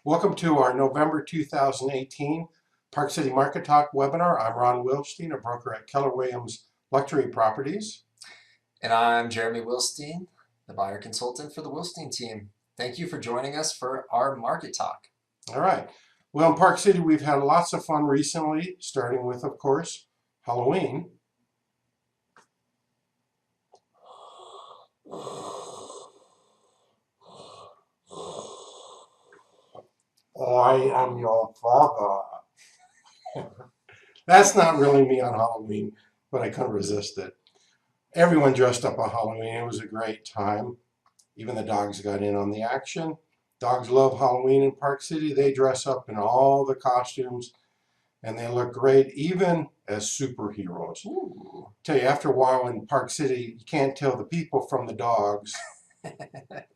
Welcome to our November 2018 Park City Market Talk webinar. I'm Ron Wilstein, a broker at Keller Williams Luxury Properties. And I'm Jeremy Wilstein, the buyer consultant for the Wilstein team. Thank you for joining us for our market talk. All right. Well, in Park City, we've had lots of fun recently, starting with, of course, Halloween. I am your father. That's not really me on Halloween, but I couldn't resist it. Everyone dressed up on Halloween. It was a great time. Even the dogs got in on the action. Dogs love Halloween in Park City. They dress up in all the costumes and they look great, even as superheroes. Ooh. Tell you, after a while in Park City, you can't tell the people from the dogs,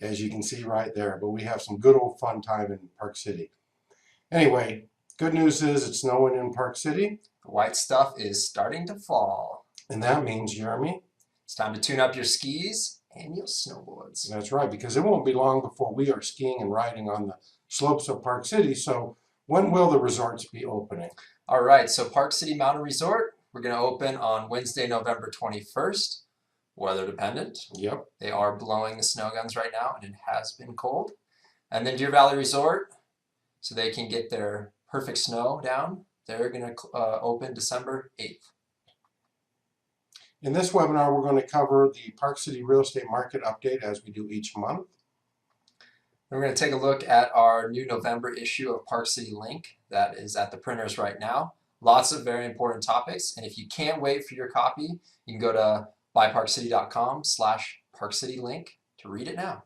as you can see right there. But we have some good old fun time in Park City. Anyway, good news is it's snowing in Park City. The white stuff is starting to fall. And that means, Jeremy, it's time to tune up your skis and your snowboards. That's right, because it won't be long before we are skiing and riding on the slopes of Park City. So when will the resorts be opening? All right, so Park City Mountain Resort, we're going to open on Wednesday, November 21st. Weather dependent. Yep. They are blowing the snow guns right now, and it has been cold. And then Deer Valley Resort, so they can get their perfect snow down, they're going to open December 8th. In this webinar, we're going to cover the Park City real estate market update as we do each month. We're going to take a look at our new November issue of Park City Link that is at the printers right now. Lots of very important topics, and if you can't wait for your copy, you can go to BuyParkCity.com/ParkCityLink to read it now.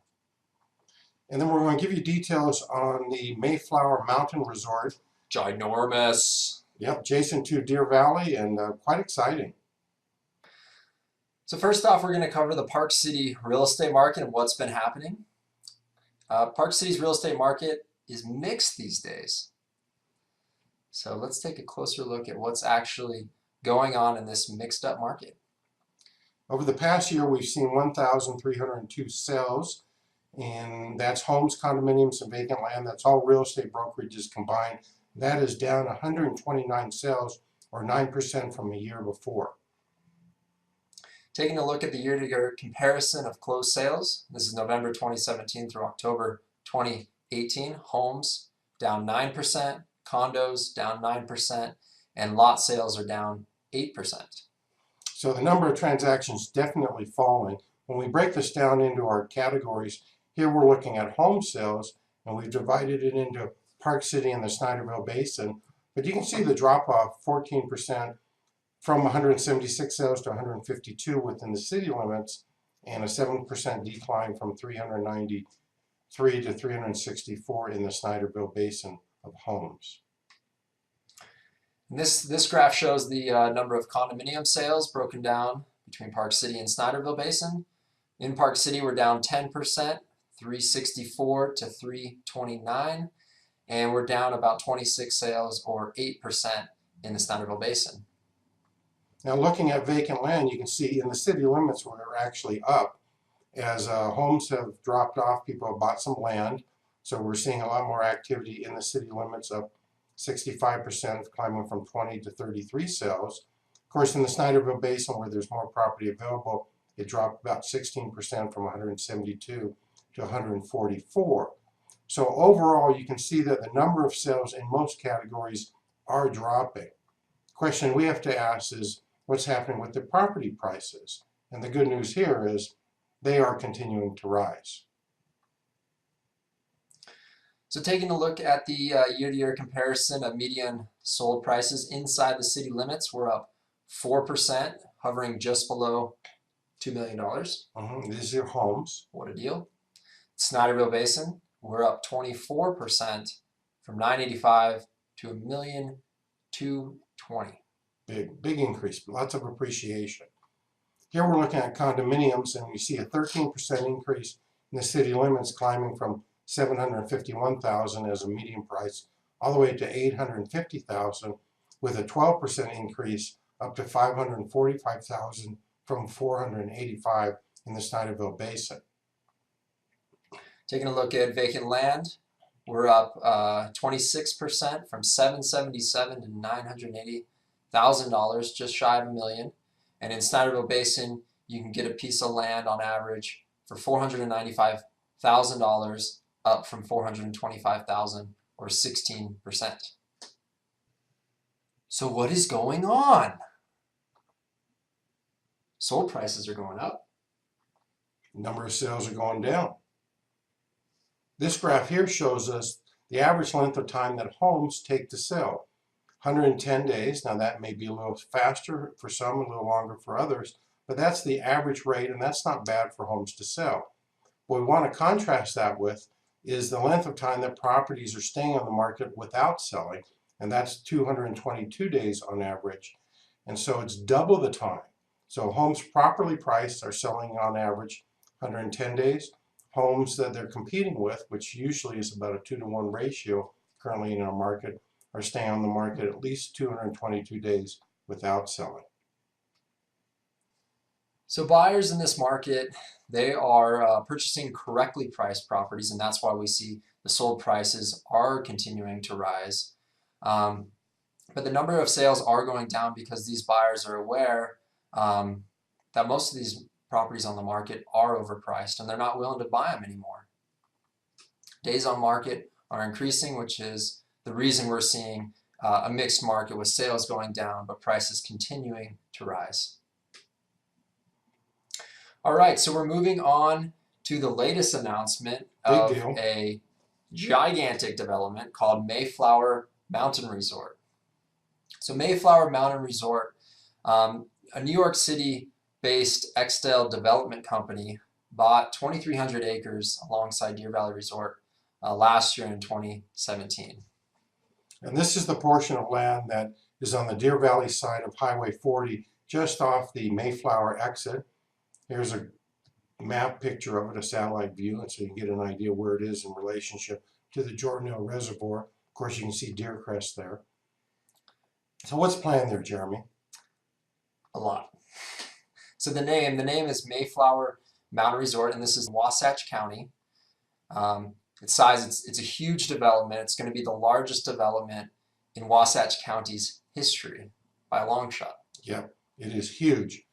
And then we're going to give you details on the Mayflower Mountain Resort. Ginormous. Yep, adjacent to Deer Valley, and quite exciting. So first off, we're going to cover the Park City real estate market and what's been happening. Park City's real estate market is mixed these days. So let's take a closer look at what's actually going on in this mixed up market. Over the past year, we've seen 1,302 sales, and that's homes, condominiums, and vacant land. That's all real estate brokerages combined. That is down 129 sales, or 9% from a year before. Taking a look at the year-to-year comparison of closed sales, this is November 2017 through October 2018. Homes down 9%, condos down 9%, and lot sales are down 8%. So the number of transactions definitely falling. When we break this down into our categories, here we're looking at home sales, and we've divided it into Park City and the Snyderville Basin. But you can see the drop-off, 14%, from 176 sales to 152 within the city limits, and a 7% decline from 393 to 364 in the Snyderville Basin of homes. And this graph shows the number of condominium sales broken down between Park City and Snyderville Basin. In Park City, we're down 10%, 364 to 329, and we're down about 26 sales, or 8%, in the Snyderville Basin. Now looking at vacant land, you can see in the city limits we're actually up. As homes have dropped off, people have bought some land. So we're seeing a lot more activity in the city limits, up 65%, climbing from 20 to 33 sales. Of course, in the Snyderville Basin, where there's more property available, it dropped about 16% from 172 to 144. So overall, you can see that the number of sales in most categories are dropping. The question we have to ask is, what's happening with the property prices? And the good news here is they are continuing to rise. So taking a look at the year-to-year comparison of median sold prices inside the city limits, we're up 4%, hovering just below $2 million. These are homes. What a deal. Snyderville Basin, we're up 24% from $985 to $1,220,000. Big increase, lots of appreciation. Here we're looking at condominiums, and we see a 13% increase in the city limits, climbing from $751,000 as a median price all the way to $850,000, with a 12% increase up to $545,000 from $485,000 in the Snyderville Basin. Taking a look at vacant land, we're up 26% from $777 to $980,000, just shy of $1 million. And in Snyderville Basin, you can get a piece of land on average for $495,000, up from $425,000, or 16%. So what is going on? Sold prices are going up. Number of sales are going down. This graph here shows us the average length of time that homes take to sell. 110 days. Now that may be a little faster for some, a little longer for others, but that's the average rate, and that's not bad for homes to sell. What we want to contrast that with is the length of time that properties are staying on the market without selling, and that's 222 days on average. And so it's double the time. So homes properly priced are selling on average 110 days. Homes that they're competing with, which usually is about a 2-to-1 ratio currently in our market, are staying on the market at least 222 days without selling. So buyers in this market, they are purchasing correctly priced properties, and that's why we see the sold prices are continuing to rise. But the number of sales are going down because these buyers are aware that most of these properties on the market are overpriced and they're not willing to buy them anymore. Days on market are increasing, which is the reason we're seeing a mixed market with sales going down but prices continuing to rise. All right, so we're moving on to the latest announcement of a gigantic development called Mayflower Mountain Resort. So Mayflower Mountain Resort, a New York City based Exdale development company, bought 2,300 acres alongside Deer Valley Resort last year in 2017. And this is the portion of land that is on the Deer Valley side of Highway 40, just off the Mayflower exit. Here's a map picture of it, a satellite view, and so you can get an idea where it is in relationship to the Jordanelle Reservoir. Of course, you can see Deer Crest there. So what's planned there, Jeremy? A lot. So the name is Mayflower Mountain Resort, and this is in Wasatch County. Its size, it's a huge development. It's going to be the largest development in Wasatch County's history by a long shot. Yep, it is huge.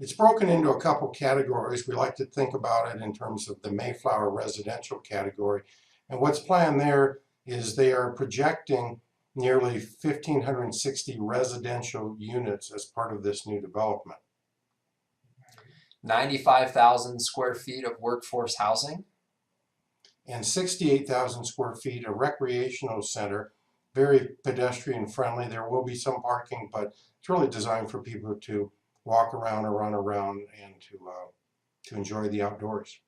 It's broken into a couple categories. We like to think about it in terms of the Mayflower residential category. And what's planned there is they are projecting nearly 1,560 residential units as part of this new development. 95,000 square feet of workforce housing. And 68,000 square feet of recreational center, very pedestrian friendly. There will be some parking, but it's really designed for people to walk around or run around and to enjoy the outdoors.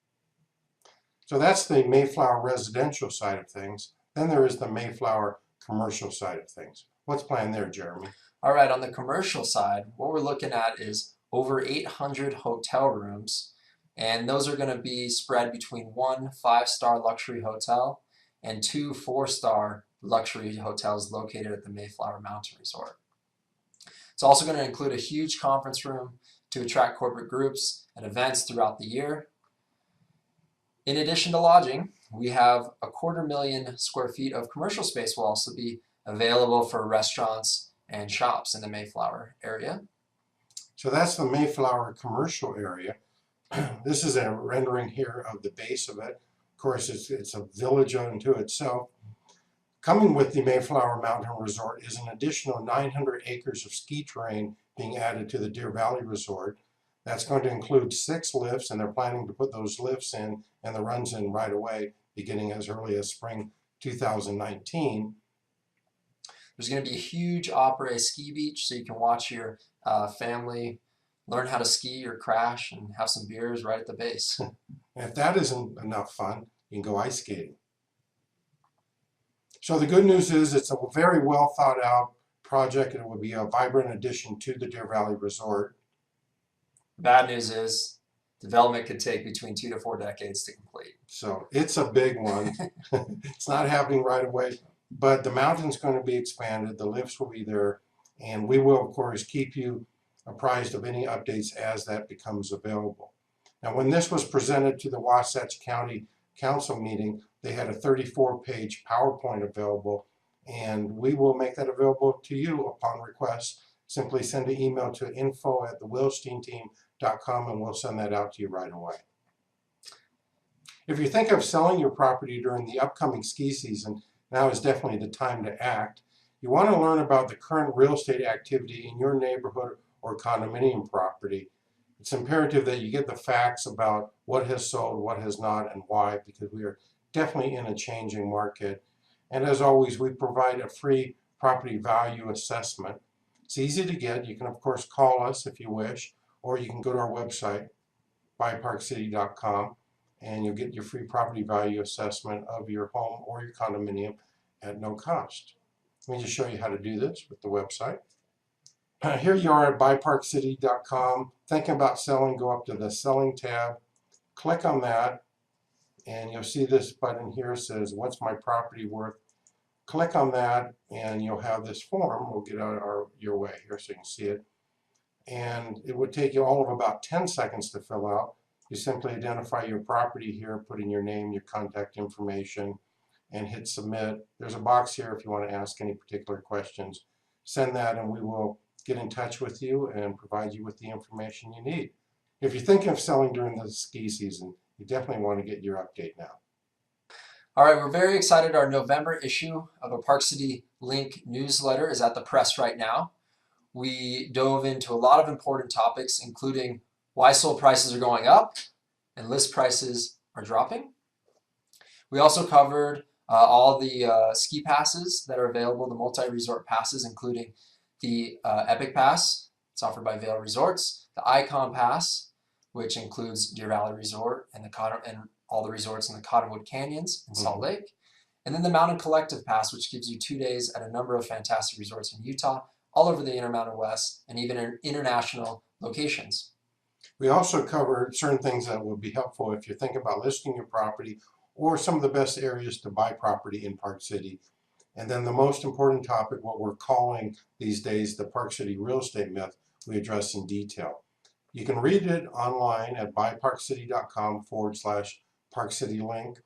So that's the Mayflower residential side of things. Then there is the Mayflower commercial side of things. What's planned there, Jeremy? All right, on the commercial side, what we're looking at is over 800 hotel rooms, and those are going to be spread between 1 5-star luxury hotel and 2 4-star luxury hotels located at the Mayflower Mountain Resort. It's also going to include a huge conference room to attract corporate groups and events throughout the year. In addition to lodging, we have 250,000 square feet of commercial space will also be available for restaurants and shops in the Mayflower area. So that's the Mayflower commercial area. This is a rendering here of the base of it. Of course, it's a village unto itself. Coming with the Mayflower Mountain Resort is an additional 900 acres of ski terrain being added to the Deer Valley Resort. That's going to include 6 lifts, and they're planning to put those lifts in and the runs in right away, beginning as early as spring 2019. There's going to be a huge après ski beach, so you can watch your family learn how to ski or crash and have some beers right at the base. And if that isn't enough fun, you can go ice skating. So the good news is it's a very well thought out project, and it will be a vibrant addition to the Deer Valley Resort. Bad news is development could take between 2 to 4 decades to complete. So it's a big one. It's not happening right away, but the mountain's going to be expanded, the lifts will be there, and we will, of course, keep you apprised of any updates as that becomes available. Now, when this was presented to the Wasatch County council meeting, they had a 34-page PowerPoint available, and we will make that available to you upon request. Simply send an email to info@thewilsteinteam.com and we'll send that out to you right away. If you think of selling your property during the upcoming ski season, now is definitely the time to act. You want to learn about the current real estate activity in your neighborhood or condominium property. It's imperative that you get the facts about what has sold, what has not, and why, because we are definitely in a changing market. And as always, we provide a free property value assessment. It's easy to get. You can, of course, call us if you wish, or you can go to our website, BuyParkCity.com, and you'll get your free property value assessment of your home or your condominium at no cost. Let me just show you how to do this with the website. Here you are at BuyParkCity.com. Thinking about selling, go up to the Selling tab, click on that, and you'll see this button here says, what's my property worth? Click on that, and you'll have this form. We'll get out your way here so you can see it. And it would take you all of about 10 seconds to fill out. You simply identify your property here, put in your name, your contact information, and hit submit. There's a box here if you want to ask any particular questions. Send that and we will get in touch with you and provide you with the information you need. If you're thinking of selling during the ski season, you definitely want to get your update now. All right, we're very excited. Our November issue of a Park City Link newsletter is at the press right now. We dove into a lot of important topics, including why sold prices are going up and list prices are dropping. We also covered all the ski passes that are available, the multi-resort passes, including the Epic Pass. It's offered by Vail Resorts, the Icon Pass, which includes Deer Valley Resort and all the resorts in the Cottonwood Canyons in Salt Lake, and then the Mountain Collective Pass, which gives you 2 days at a number of fantastic resorts in Utah, all over the Intermountain West, and even in international locations. We also covered certain things that will be helpful if you're thinking about listing your property or some of the best areas to buy property in Park City. And then the most important topic, what we're calling these days the Park City real estate myth, we address in detail. You can read it online at BuyParkCity.com/Park City link.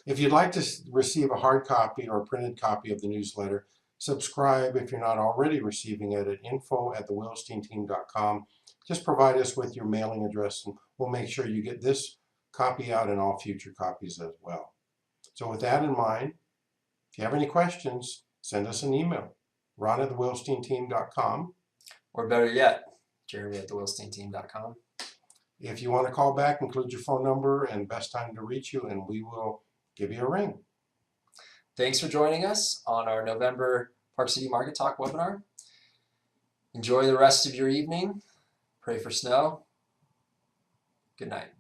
If you'd like to receive a hard copy or a printed copy of the newsletter, subscribe if you're not already receiving it at info@thewilsteinteam.com. Just provide us with your mailing address and we'll make sure you get this copy out and all future copies as well. So with that in mind, if you have any questions, send us an email, ron@thewilsteinteam.com. Or better yet, Jeremy@thewilsteinteam.com. If you want to call back, include your phone number and best time to reach you, and we will give you a ring. Thanks for joining us on our November Park City Market Talk webinar. Enjoy the rest of your evening. Pray for snow. Good night.